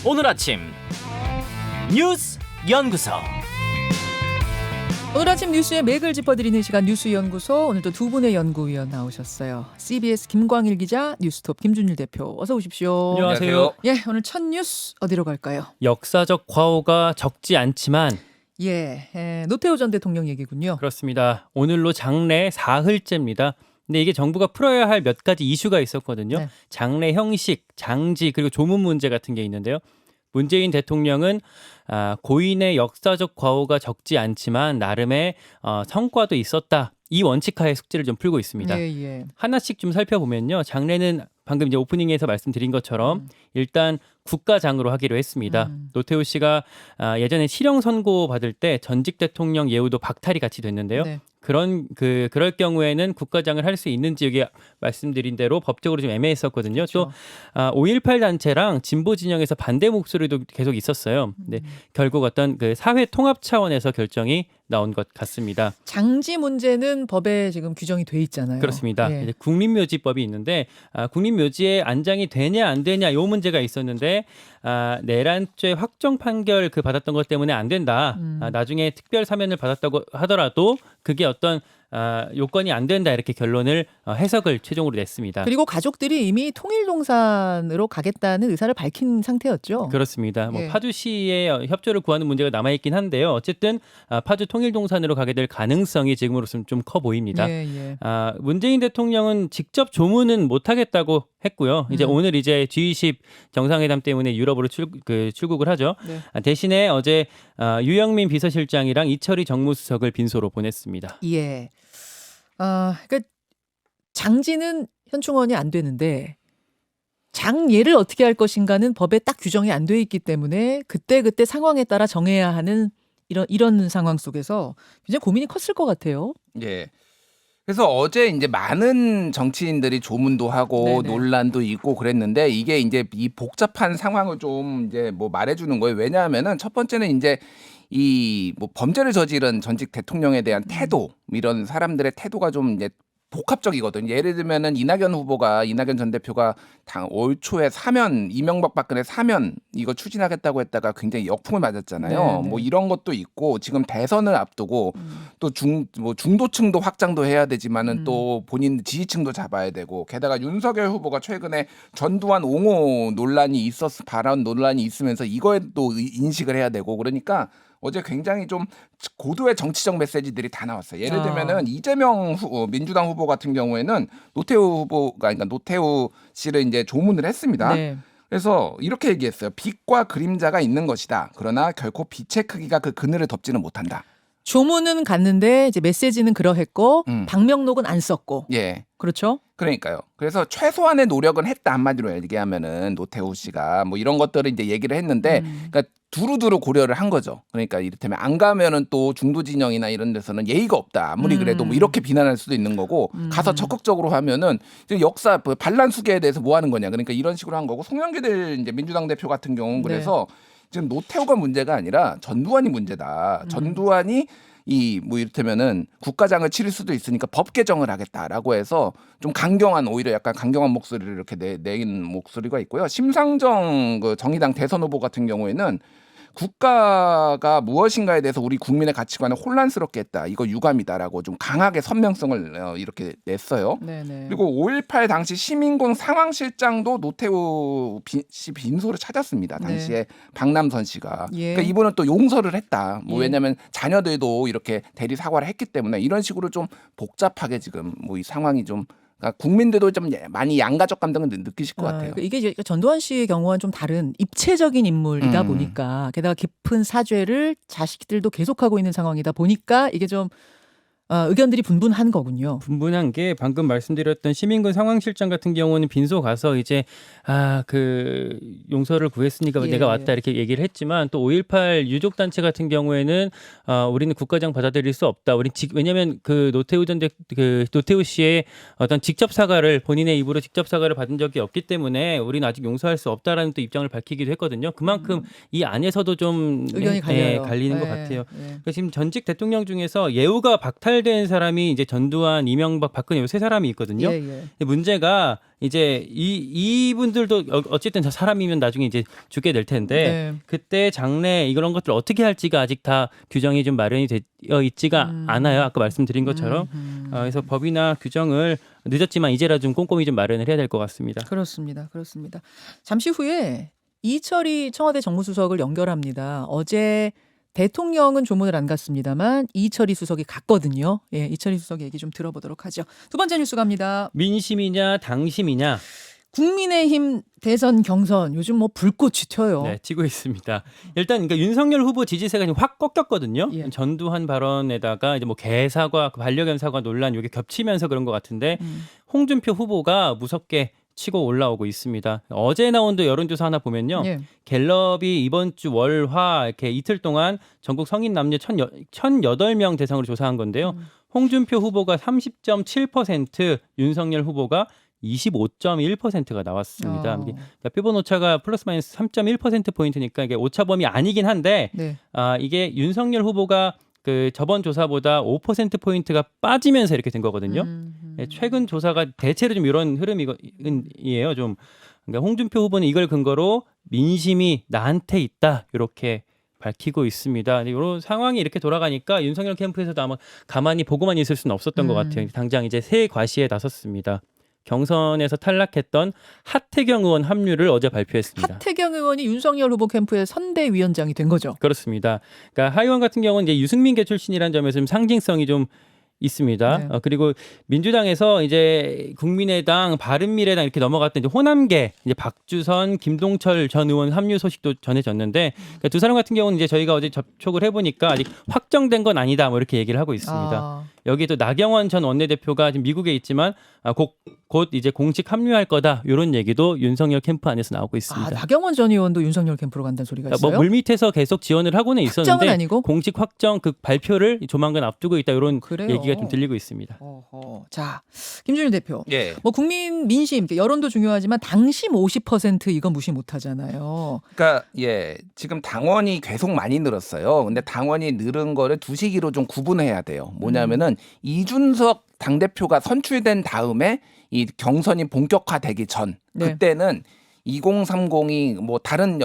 오늘 아침 뉴스 연구소. 오늘 아침 뉴스의 맥을 짚어드리는 시간 뉴스연구소. 오늘도 두 분의 연구위원 나오셨어요. CBS 김광일 기자, 뉴스톱 김준일 대표. 어서 오십시오. 안녕하세요. 예, 오늘 첫 뉴스 어디로 갈까요? 역사적 과오가 적지 않지만 노태우 전 대통령 얘기군요. 그렇습니다. 오늘로 장례 사흘째입니다. 근데 이게 정부가 풀어야 할 몇 가지 이슈가 있었거든요. 네. 장례 형식, 장지 그리고 조문 문제 같은 게 있는데요. 문재인 대통령은 고인의 역사적 과오가 적지 않지만 나름의 성과도 있었다. 이 원칙하에 숙제를 좀 풀고 있습니다. 예. 하나씩 좀 살펴보면요. 장례는 방금 이제 오프닝에서 말씀드린 것처럼 일단 국가장으로 하기로 했습니다. 노태우 씨가 예전에 실형 선고 받을 때 전직 대통령 예우도 박탈이 같이 됐는데요. 네. 그럴 경우에는 국가장을 할 수 있는지 여기 말씀드린 대로 법적으로 좀 애매했었거든요. 그렇죠. 또 5.18 단체랑 진보 진영에서 반대 목소리도 계속 있었어요. 근데 결국 어떤 그 사회 통합 차원에서 결정이 나온 것 같습니다. 장지 문제는 법에 지금 규정이 돼 있잖아요. 그렇습니다. 예. 이제 국립묘지법이 있는데 국립묘지에 안장이 되냐 안 되냐 이 문제가 있었는데 내란죄 확정 판결 받았던 것 때문에 안 된다. 나중에 특별 사면을 받았다고 하더라도 그게 어떤 요건이 안 된다 이렇게 결론을 해석을 최종으로 냈습니다. 그리고 가족들이 이미 통일동산으로 가겠다는 의사를 밝힌 상태였죠. 그렇습니다. 예. 파주시의 협조를 구하는 문제가 남아 있긴 한데요. 어쨌든 파주 통일동산으로 가게 될 가능성이 지금으로서는 좀 커 보입니다. 예. 문재인 대통령은 직접 조문은 못 하겠다고 했고요. 이제 오늘 이제 G20 정상회담 때문에 유럽으로 출국을 하죠. 네. 대신에 어제 유영민 비서실장이랑 이철희 정무수석을 빈소로 보냈습니다. 예. 그러니까 장지는 현충원이 안 되는데 장례를 어떻게 할 것인가는 법에 딱 규정이 안 돼 있기 때문에 그때 상황에 따라 정해야 하는 이런 상황 속에서 굉장히 고민이 컸을 것 같아요. 예. 그래서 어제 이제 많은 정치인들이 조문도 하고 네네. 논란도 있고 그랬는데 이게 이제 이 복잡한 상황을 좀 이제 뭐 말해주는 거예요. 왜냐하면은 첫 번째는 이제 이 뭐 범죄를 저지른 전직 대통령에 대한 태도 이런 사람들의 태도가 좀 이제 복합적이거든요. 예를 들면은 이낙연 전 대표가 올 초에 사면 이명박 박근혜 사면 이거 추진하겠다고 했다가 굉장히 역풍을 맞았잖아요. 네네. 뭐 이런 것도 있고 지금 대선을 앞두고 또 중도층도 확장도 해야 되지만은 또 본인 지지층도 잡아야 되고 게다가 윤석열 후보가 최근에 전두환 옹호 발언 논란이 있으면서 이거에도 인식을 해야 되고 그러니까 어제 굉장히 좀 고도의 정치적 메시지들이 다 나왔어요. 예를 들면은 이재명 민주당 후보 같은 경우에는 노태우 씨를 이제 조문을 했습니다. 네. 그래서 이렇게 얘기했어요. 빛과 그림자가 있는 것이다. 그러나 결코 빛의 크기가 그 그늘을 덮지는 못한다. 조문은 갔는데 이제 메시지는 그러했고 방명록은 안 썼고. 예. 그렇죠? 그러니까요. 그래서 최소한의 노력은 했다 한마디로 얘기하면은 노태우 씨가 뭐 이런 것들을 이제 얘기를 했는데 그러니까 두루두루 고려를 한 거죠. 그러니까 이를테면 안 가면은 또 중도 진영이나 이런 데서는 예의가 없다. 아무리 그래도 뭐 이렇게 비난할 수도 있는 거고 가서 적극적으로 하면은 이제 역사 반란 수계에 대해서 뭐 하는 거냐. 그러니까 이런 식으로 한 거고 송영길 이제 민주당 대표 같은 경우는 그래서 지금 노태우가 문제가 아니라 전두환이 문제다. 전두환이 뭐 이를테면은 국가장을 치를 수도 있으니까 법 개정을 하겠다라고 해서 좀 오히려 약간 강경한 목소리를 이렇게 내긴 목소리가 있고요. 심상정 정의당 대선 후보 같은 경우에는 국가가 무엇인가에 대해서 우리 국민의 가치관을 혼란스럽게 했다. 이거 유감이다라고 좀 강하게 선명성을 이렇게 냈어요. 네네. 그리고 5.18 당시 시민군 상황실장도 노태우 씨 빈소를 찾았습니다. 당시에 박남선 씨가. 예. 그러니까 이분은 또 용서를 했다. 뭐 예. 왜냐하면 자녀들도 이렇게 대리 사과를 했기 때문에 이런 식으로 좀 복잡하게 지금 뭐 이 상황이 좀 그러니까 국민들도 좀 많이 양가적 감정을 느끼실 것 같아요. 이게 이제 전두환 씨의 경우와는 좀 다른 입체적인 인물이다 보니까 게다가 깊은 사죄를 자식들도 계속하고 있는 상황이다 보니까 이게 좀 의견들이 분분한 거군요. 분분한 게 방금 말씀드렸던 시민군 상황실장 같은 경우는 빈소 가서 이제 용서를 구했으니까 예. 내가 왔다 이렇게 얘기를 했지만 또 5.18 유족 단체 같은 경우에는 우리는 국가장 받아들일 수 없다. 왜냐하면 노태우 씨의 어떤 직접 사과를 본인의 입으로 직접 사과를 받은 적이 없기 때문에 우리는 아직 용서할 수 없다라는 또 입장을 밝히기도 했거든요. 그만큼 이 안에서도 좀 의견이 갈려요. 갈리는 것 예, 같아요. 예. 그러니까 지금 전직 대통령 중에서 예우가 박탈 유달된 사람이 이제 전두환, 이명박, 박근혜 요 세 사람이 있거든요. 예. 근데 문제가 이제 이분들도 어쨌든 다 사람이면 나중에 이제 죽게 될 텐데 네. 그때 장래 이런 것들 어떻게 할지가 아직 다 규정이 좀 마련이 되어 있지가 않아요. 아까 말씀드린 것처럼. 그래서 법이나 규정을 늦었지만 이제라 좀 꼼꼼히 좀 마련을 해야 될 것 같습니다. 그렇습니다. 잠시 후에 이철희 청와대 정무수석을 연결합니다. 어제 대통령은 조문을 안 갔습니다만 이철희 수석이 갔거든요. 예, 이철희 수석 얘기 좀 들어보도록 하죠. 두 번째 뉴스 갑니다. 민심이냐 당심이냐 국민의힘 대선 경선 요즘 뭐 불꽃이 튀어요. 네, 튀고 있습니다. 일단 그러니까 윤석열 후보 지지세가 지금 확 꺾였거든요. 예. 전두환 발언에다가 이제 뭐 개사과 반려견 사과 논란 이게 겹치면서 그런 것 같은데 홍준표 후보가 무섭게 치고 올라오고 있습니다. 어제 나온 여론조사 하나 보면요. 예. 갤럽이 이번 주 월, 화 이렇게 이틀 동안 전국 성인 남녀 1,008명 대상으로 조사한 건데요. 홍준표 후보가 30.7%, 윤석열 후보가 25.1%가 나왔습니다. 그러니까 표본 오차가 플러스 마이너스 3.1%포인트니까 이게 오차범위 아니긴 한데 네. 이게 윤석열 후보가 그 저번 조사보다 5%포인트가 빠지면서 이렇게 된 거거든요. 최근 조사가 대체로 좀 이런 흐름이에요. 좀 그러니까 홍준표 후보는 이걸 근거로 민심이 나한테 있다 이렇게 밝히고 있습니다. 이런 상황이 이렇게 돌아가니까 윤석열 캠프에서도 아마 가만히 보고만 있을 수는 없었던 것 같아요. 당장 이제 새 과시에 나섰습니다. 경선에서 탈락했던 하태경 의원 합류를 어제 발표했습니다. 하태경 의원이 윤석열 후보 캠프의 선대위원장이 된 거죠. 그렇습니다. 그러니까 하 의원 같은 경우는 이제 유승민계 출신이라는 점에서 좀 상징성이 좀 있습니다. 네. 그리고 민주당에서 이제 국민의당, 바른미래당 이렇게 넘어갔던 이제 호남계 이제 박주선, 김동철 전 의원 합류 소식도 전해졌는데 그러니까 두 사람 같은 경우는 이제 저희가 어제 접촉을 해보니까 아직 확정된 건 아니다 뭐 이렇게 얘기를 하고 있습니다. 여기도 나경원 전 원내대표가 지금 미국에 있지만 곧 이제 공식 합류할 거다 이런 얘기도 윤석열 캠프 안에서 나오고 있습니다. 나경원 전 의원도 윤석열 캠프로 간다는 소리가 있어요? 뭐 물밑에서 계속 지원을 하고는 있었는데 아니고? 공식 확정 그 발표를 조만간 앞두고 있다 이런 그래요? 얘기가 좀 들리고 있습니다. 자, 김준일 대표. 예. 뭐 국민 민심, 여론도 중요하지만 당심 50% 이건 무시 못하잖아요. 그러니까 지금 당원이 계속 많이 늘었어요. 근데 당원이 늘은 거를 두 시기로 좀 구분해야 돼요. 뭐냐면은 이준석 당대표가 선출된 다음에 이 경선이 본격화되기 전 네. 그때는 2030이 뭐 다른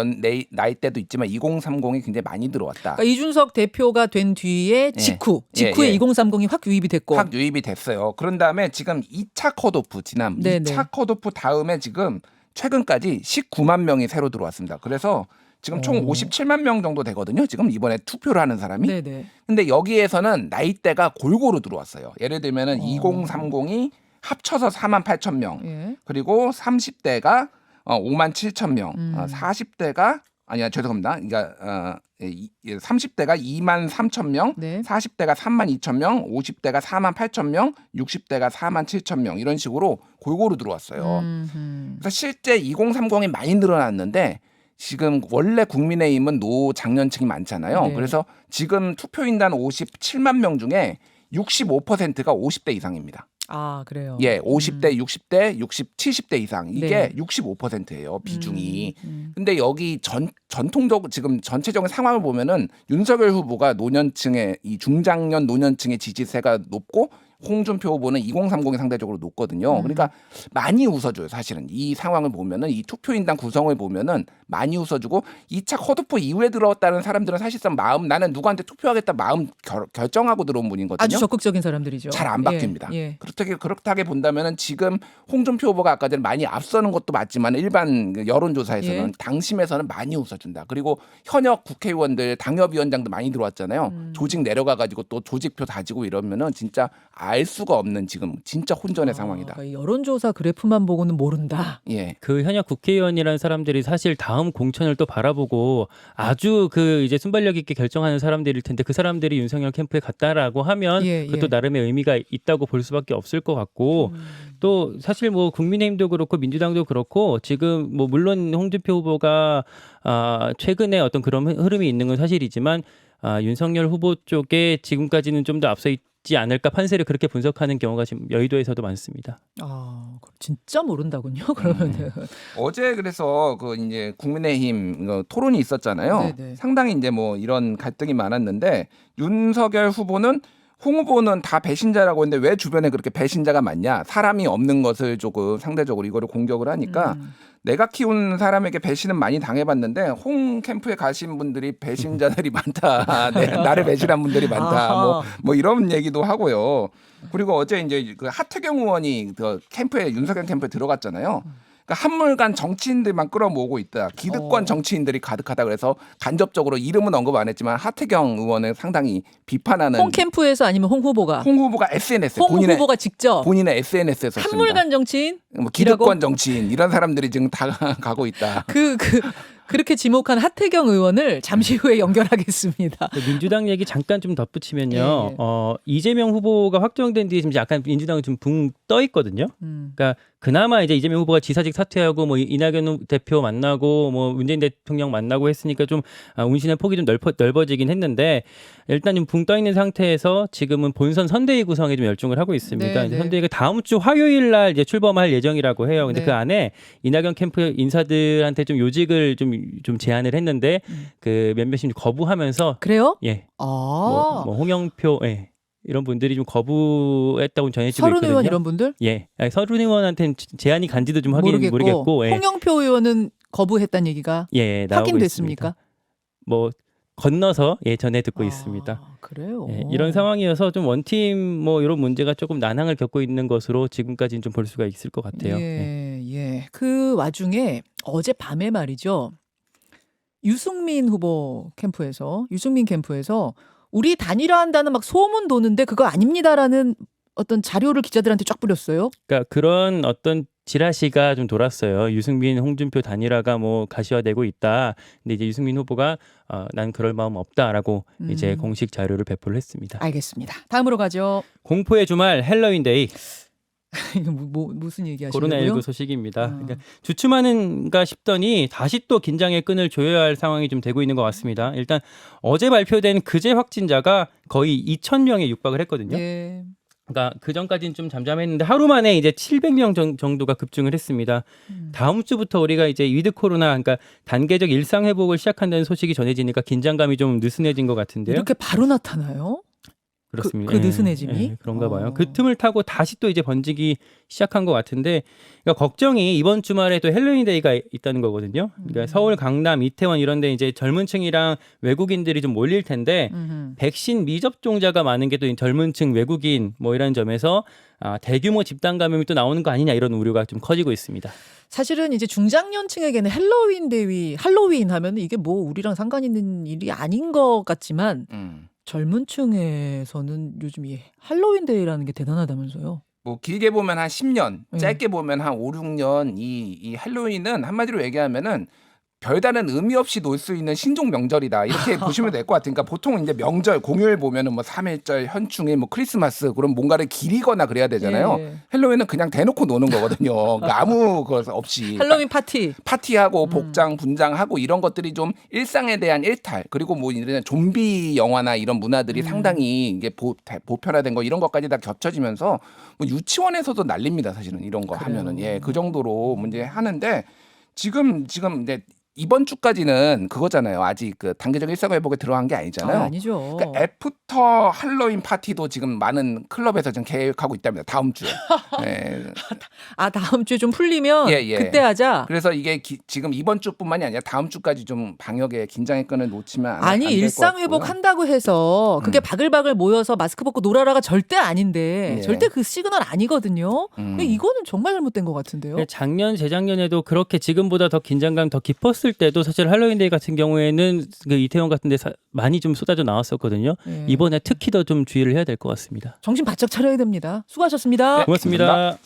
나이대도 있지만 2030이 굉장히 많이 들어왔다. 그러니까 이준석 대표가 된 뒤에 직후에 2030이 확 유입이 됐고. 확 유입이 됐어요. 그런 다음에 지금 2차 컷오프 2차 컷오프 다음에 지금 최근까지 19만 명이 새로 들어왔습니다. 그래서 지금 총 57만 명 정도 되거든요. 지금 이번에 투표를 하는 사람이. 네네. 근데 여기에서는 나이대가 골고루 들어왔어요. 예를 들면은 2030이 합쳐서 4만 8천 명. 예. 그리고 30대가 5만 7천 명. 40대가 아니야 죄송합니다. 그러니까 30대가 2만 3천 명, 네. 40대가 3만 2천 명, 50대가 4만 8천 명, 60대가 4만 7천 명 이런 식으로 골고루 들어왔어요. 그래서 실제 2030이 많이 늘어났는데 지금 원래 국민의힘은 노장년층이 많잖아요. 네. 그래서 지금 투표인단 57만 명 중에 65%가 50대 이상입니다. 아, 그래요. 50대, 60대, 70대 이상 이게 네. 65%예요 비중이. 근데 여기 전통적 지금 전체적인 상황을 보면은 윤석열 후보가 노년층의 이 중장년 노년층의 지지세가 높고 홍준표 후보는 2030이 상대적으로 높거든요. 그러니까 많이 웃어줘요. 사실은 이 상황을 보면은 이 투표인단 구성을 보면은 많이 웃어주고 2차 컷오프 이후에 들어왔다는 사람들은 사실상 나는 누구한테 투표하겠다 마음 결정하고 들어온 분이거든요. 아주 적극적인 사람들이죠. 잘 안 바뀝니다. 예. 그렇다게 본다면은 지금 홍준표 후보가 아까 전에 많이 앞서는 것도 맞지만 일반 여론조사에서는 예. 당심에서는 많이 웃어준다. 그리고 현역 국회의원들 당협위원장도 많이 들어왔잖아요. 조직 내려가가지고 또 조직표 다지고 이러면은 진짜 알 수가 없는 지금 진짜 혼전의 상황이다. 그러니까 여론조사 그래프만 보고는 모른다. 예. 그 현역 국회의원이라는 사람들이 사실 다음 공천을 또 바라보고 아주 그 이제 순발력 있게 결정하는 사람들일 텐데 그 사람들이 윤석열 캠프에 갔다라고 하면 그것도 나름의 의미가 있다고 볼 수밖에 없을 것 같고 또 사실 뭐 국민의힘도 그렇고 민주당도 그렇고 지금 뭐 물론 홍준표 후보가 최근에 어떤 그런 흐름이 있는 건 사실이지만 윤석열 후보 쪽에 지금까지는 좀 더 앞서 있지 않을까 판세를 그렇게 분석하는 경우가 지금 여의도에서도 많습니다. 진짜 모른다군요. 그러면은 어제 그래서 그 이제 국민의힘 토론이 있었잖아요. 네네. 상당히 이제 뭐 이런 갈등이 많았는데 윤석열 후보는 홍 후보는 다 배신자라고 했는데 왜 주변에 그렇게 배신자가 많냐? 사람이 없는 것을 조금 상대적으로 이거를 공격을 하니까 내가 키운 사람에게 배신은 많이 당해봤는데 홍 캠프에 가신 분들이 배신자들이 많다. 나를 배신한 분들이 많다. 뭐 이런 얘기도 하고요. 그리고 어제 이제 그 하태경 의원이 그 캠프에 윤석열 캠프에 들어갔잖아요. 그러니까 한물간 정치인들만 끌어모으고 있다. 기득권 정치인들이 가득하다. 그래서 간접적으로 이름은 언급 안 했지만 하태경 의원을 상당히 비판하는. 홍 캠프에서 아니면 홍 후보가? 홍 후보가 SNS에 홍 후보가 직접 본인의 SNS에 썼습니다. 한물간 정치인? 뭐 기득권 정치인 이런 사람들이 지금 다 가고 있다. 그렇게 지목한 하태경 의원을 잠시 후에 연결하겠습니다. 민주당 얘기 잠깐 좀 덧붙이면요. 예. 이재명 후보가 확정된 뒤에 지금 약간 민주당은 좀 붕 떠 있거든요. 그러니까 그나마 이제 이재명 후보가 지사직 사퇴하고 뭐 이낙연 대표 만나고 뭐 문재인 대통령 만나고 했으니까 좀 운신의 폭이 좀 넓어지긴 했는데 일단 좀 붕 떠 있는 상태에서 지금은 본선 선대위 구성에 좀 열중을 하고 있습니다. 네, 이제 네. 선대위가 다음 주 화요일 날 이제 출범할 예정이라고 해요. 근데 네. 그 안에 이낙연 캠프 인사들한테 좀 요직을 좀 제안을 했는데 그 몇몇이 거부하면서 그래요? 예. 아, 뭐 홍영표 예. 이런 분들이 좀 거부했다고 전해지고 서른 있거든요. 의원 이런 분들? 예. 아니, 서른 의원한테는 제안이 간지도 좀 확인 모르겠고. 예. 홍영표 의원은 거부했다는 얘기가 예, 나오고 확인됐습니까? 있습니다. 뭐 건너서 예 전해 듣고 있습니다. 그래요. 예, 이런 상황이어서 좀 원팀 뭐 이런 문제가 조금 난항을 겪고 있는 것으로 지금까지는 좀 볼 수가 있을 것 같아요. 예. 예. 그 와중에 어제 밤에 말이죠. 유승민 캠프에서 우리 단일화한다는 막 소문 도는데 그거 아닙니다라는 어떤 자료를 기자들한테 쫙 뿌렸어요. 그러니까 그런 어떤 지라시가 좀 돌았어요. 유승민, 홍준표 단일화가 뭐 가시화되고 있다. 근데 이제 유승민 후보가 난 그럴 마음 없다라고 이제 공식 자료를 배포를 했습니다. 알겠습니다. 다음으로 가죠. 공포의 주말 헬로윈데이. 이거 무슨 얘기 하시려고요? 코로나19 소식입니다. 그러니까 주춤하는가 싶더니 다시 또 긴장의 끈을 조여야 할 상황이 좀 되고 있는 것 같습니다. 일단 어제 발표된 그제 확진자가 거의 2,000명에 육박을 했거든요. 예. 그러니까 그 전까지는 좀 잠잠했는데 하루 만에 이제 700명 정도가 급증을 했습니다. 다음 주부터 우리가 이제 위드 코로나, 그러니까 단계적 일상 회복을 시작한다는 소식이 전해지니까 긴장감이 좀 느슨해진 것 같은데요. 이렇게 바로 나타나요? 그렇습니다. 그 느슨해짐이? 예, 그런가 봐요. 그 틈을 타고 다시 또 이제 번지기 시작한 것 같은데, 그러니까 걱정이 이번 주말에 또 헬로윈데이가 있다는 거거든요. 그러니까 서울, 강남, 이태원 이런데 이제 젊은층이랑 외국인들이 좀 몰릴 텐데, 백신 미접종자가 많은 게 또 젊은층, 외국인 뭐 이런 점에서 대규모 집단 감염이 또 나오는 거 아니냐 이런 우려가 좀 커지고 있습니다. 사실은 이제 중장년층에게는 할로윈 하면 이게 뭐 우리랑 상관 있는 일이 아닌 것 같지만 젊은 층에서는 요즘 이 할로윈 데이라는 게 대단하다면서요. 뭐 길게 보면 한 10년, 네. 짧게 보면 한 5, 6년 이 할로윈은 한마디로 얘기하면은 별다른 의미 없이 놀 수 있는 신종 명절이다. 이렇게 보시면 될 것 같아요. 그러니까 보통 이제 명절, 공휴일 보면은 뭐 3일절, 현충일, 뭐 크리스마스 그럼 뭔가를 기리거나 그래야 되잖아요. 예. 헬로윈은 그냥 대놓고 노는 거거든요. 그러니까 아무 것 없이. 할로윈 파티. 파티하고 복장, 분장하고 이런 것들이 좀 일상에 대한 일탈 그리고 뭐 이런 좀비 영화나 이런 문화들이 상당히 이게 보편화된 거 이런 것까지 다 겹쳐지면서 뭐 유치원에서도 난립니다. 사실은 이런 거 그래요. 하면은 예, 그 정도로 문제 하는데 지금 이제 이번 주까지는 그거잖아요. 아직 그 단계적 일상 회복에 들어간 게 아니잖아요. 아니죠. 그러니까 애프터 할로윈 파티도 지금 많은 클럽에서 지금 계획하고 있답니다. 다음 주에. 네. 다음 주에 좀 풀리면 예. 그때 하자. 그래서 이게 지금 이번 주뿐만이 아니라 다음 주까지 좀 방역에 긴장의 끈을 놓치면 안 될 것 일상 같고요. 회복한다고 해서 그게 바글바글 모여서 마스크 벗고 놀아라가 절대 아닌데 예. 절대 그 시그널 아니거든요. 근데 이거는 정말 잘못된 것 같은데요. 작년, 재작년에도 그렇게 지금보다 더 긴장감 더 깊었을 때도 사실 할로윈데이 같은 경우에는 그 이태원 같은 데 많이 좀 쏟아져 나왔었거든요. 예. 이번에 특히 더 좀 주의를 해야 될 것 같습니다. 정신 바짝 차려야 됩니다. 수고하셨습니다. 고맙습니다.